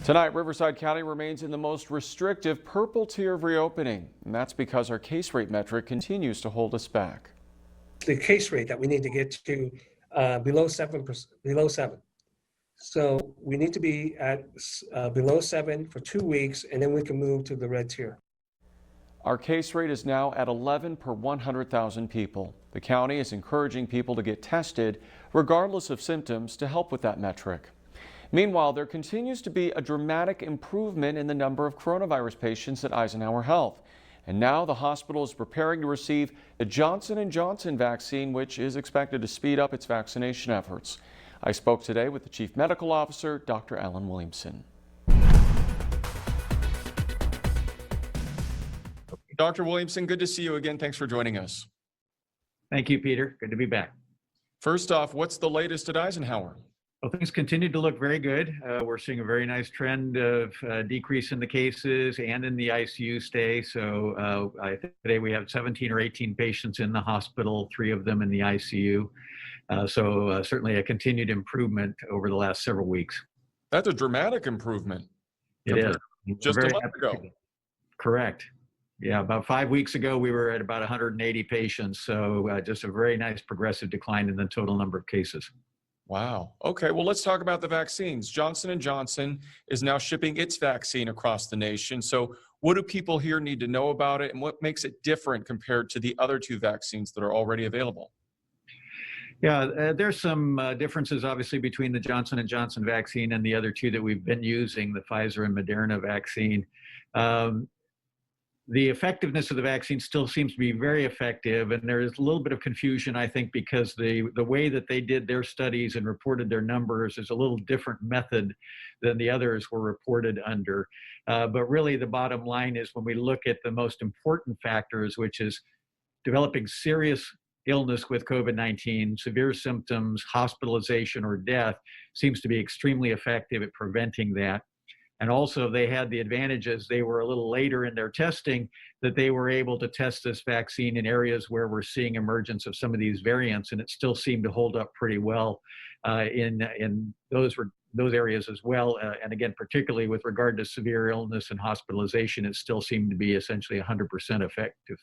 Tonight, Riverside County remains in the most restrictive purple tier of reopening, and that's because our case rate metric continues to hold us back. The case rate that we need to get to below 7%, below 7. So we need to be at below 7 for 2 weeks, and then we can move to the red tier. Our case rate is now at 11 per 100,000 people. The county is encouraging people to get tested regardless of symptoms to help with that metric. Meanwhile, there continues to be a dramatic improvement in the number of coronavirus patients at Eisenhower Health. And now the hospital is preparing to receive the Johnson & Johnson vaccine, which is expected to speed up its vaccination efforts. I spoke today with the Chief Medical Officer, Dr. Alan Williamson. Dr. Williamson, good to see you again. Thanks for joining us. Thank you, Peter. Good to be back. First off, what's the latest at Eisenhower? Well, things continue to look very good. We're seeing a very nice trend of decrease in the cases and in the ICU stay. So I think today we have 17 or 18 patients in the hospital, 3 of them in the ICU. So certainly a continued improvement over the last several weeks. That's a dramatic improvement. It is. Just a month ago. Correct. Yeah, about 5 weeks ago, we were at about 180 patients. So just a very nice progressive decline in the total number of cases. Wow. Okay, well, let's talk about the vaccines. Johnson & Johnson is now shipping its vaccine across the nation. So what do people here need to know about it, and what makes it different compared to the other 2 vaccines that are already available? Yeah, there's some differences, obviously, between the Johnson & Johnson vaccine and the other 2 that we've been using, the Pfizer and Moderna vaccine. The effectiveness of the vaccine still seems to be very effective, and there is a little bit of confusion, I think, because the way that they did their studies and reported their numbers is a little different method than the others were reported under. But really, the bottom line is when we look at the most important factors, which is developing serious illness with COVID-19, severe symptoms, hospitalization, or death, seems to be extremely effective at preventing that. And also they had the advantages, they were a little later in their testing, that they were able to test this vaccine in areas where we're seeing emergence of some of these variants, and it still seemed to hold up pretty well in those areas as well. And again, particularly with regard to severe illness and hospitalization, it still seemed to be essentially 100% effective.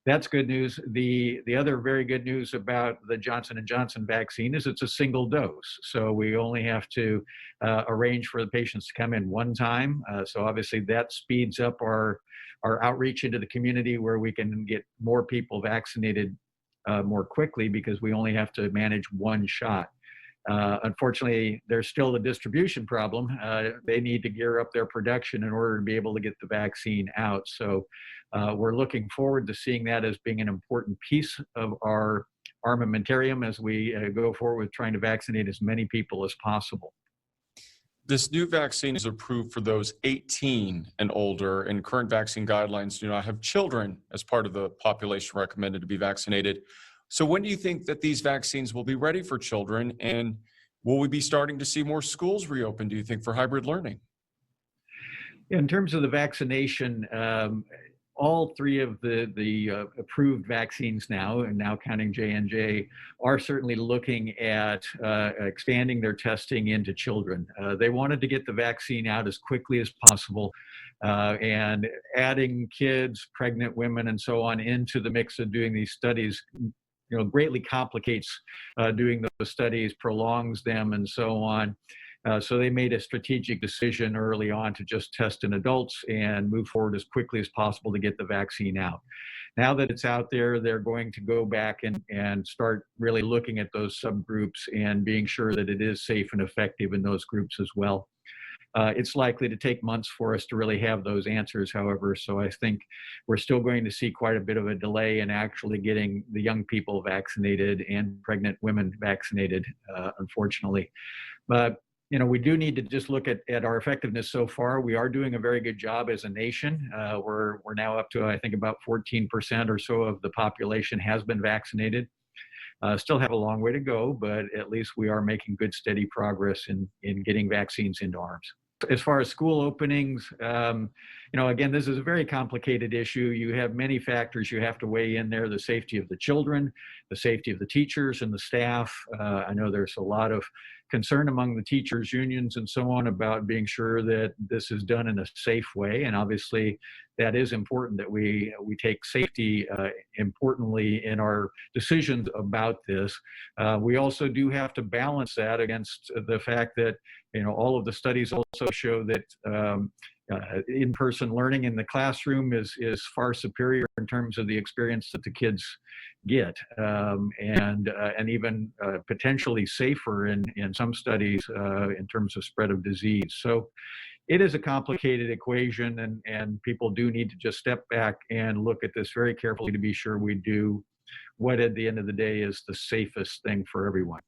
That's good news. The other very good news about the Johnson & Johnson vaccine is it's a single dose. So we only have to arrange for the patients to come in one time. So obviously that speeds up our outreach into the community where we can get more people vaccinated more quickly because we only have to manage one shot. Unfortunately, there's still the distribution problem. They need to gear up their production in order to be able to get the vaccine out. So we're looking forward to seeing that as being an important piece of our armamentarium as we go forward with trying to vaccinate as many people as possible. This new vaccine is approved for those 18 and older, and current vaccine guidelines do not have children as part of the population recommended to be vaccinated. So when do you think that these vaccines will be ready for children, and will we be starting to see more schools reopen, do you think, for hybrid learning? In terms of the vaccination, all 3 of the approved vaccines now, and now counting J&J, are certainly looking at expanding their testing into children. They wanted to get the vaccine out as quickly as possible, and adding kids, pregnant women, and so on into the mix of doing these studies greatly complicates doing those studies, prolongs them, and so on. So they made a strategic decision early on to just test in adults and move forward as quickly as possible to get the vaccine out. Now that it's out there, they're going to go back and start really looking at those subgroups and being sure that it is safe and effective in those groups as well. It's likely to take months for us to really have those answers, however, so I think we're still going to see quite a bit of a delay in actually getting the young people vaccinated and pregnant women vaccinated, unfortunately. But we do need to just look at our effectiveness so far. We are doing a very good job as a nation. We're now up to, I think, about 14% or so of the population has been vaccinated. Still have a long way to go, but at least we are making good, steady progress in getting vaccines into arms. As far as school openings, again, this is a very complicated issue. You have many factors you have to weigh in there: the safety of the children, the safety of the teachers and the staff. I know there's a lot of concern among the teachers unions and so on about being sure that this is done in a safe way. And obviously that is important, that we take safety importantly in our decisions about this. We also do have to balance that against the fact that, all of the studies also show that in-person learning in the classroom is far superior in terms of the experience that the kids get, and even potentially safer in some studies in terms of spread of disease. So it is a complicated equation, and people do need to just step back and look at this very carefully to be sure we do what at the end of the day is the safest thing for everyone.